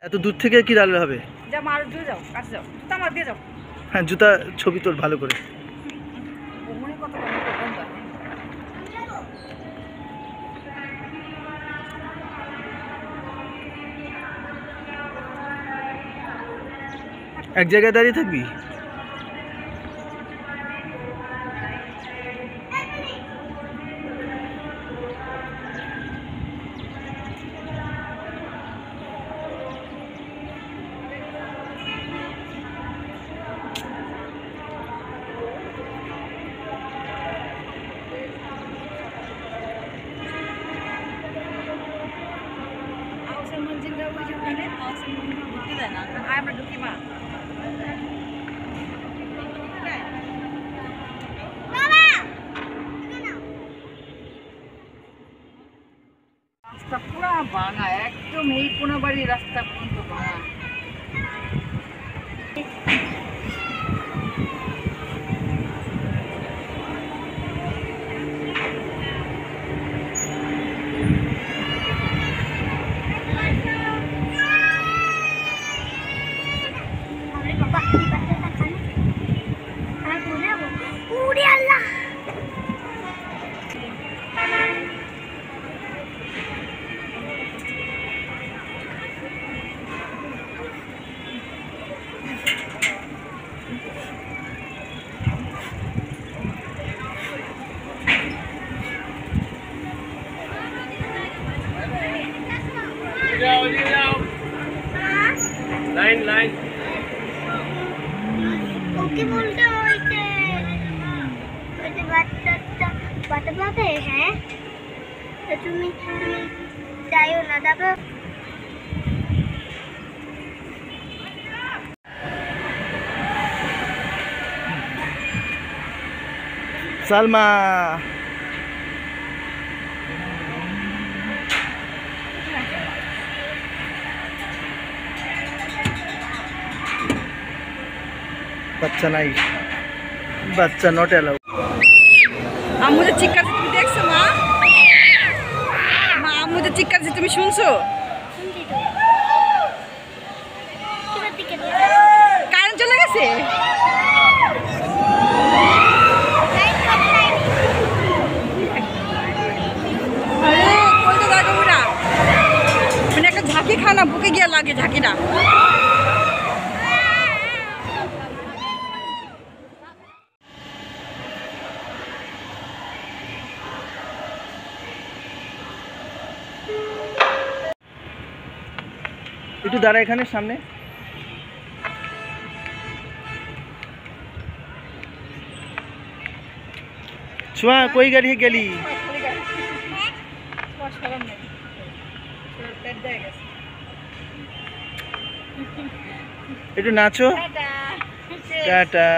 এত দূর থেকে কি দাঁড়ালে হবে? যা মার দিয়ে যাও, কাছে যাও, জুতা মার দিয়ে যাও। হ্যাঁ, জুতা ছবি তোর ভালো করে। ওমনি কত এক জায়গায় দাঁড়িয়ে থাকবি? আমরা ঢুকি মা। রাস্তা পুরা ভাঙা, একদম এই কোনা বাড়ির রাস্তা পর্যন্ত ভাঙা। লাইন লাইন ওকে বলতে হয়েছে বাচ্চাটা বাটা পাবে। হ্যাঁ, তুমি যাইও না। তারপর সালমা বাচ্চা নাই, বাচ্চা নট অ্যালাউড। আম্মু যে চিৎকার তুমি দেখছো মা? মা আম্মু যে চিৎকার তুমি শুনছো? কারেন্ট চলে গেছে। আরে কইটা জায়গা পুরা মানে একটা ঝাঁকি খানা বুকে গিয়া লাগে ঝাঁকিটা। একটু দাঁড়া এখানে সামনে। ছোঁয়া কই গাড়ি গেলি? একটু নাচো। টাটা।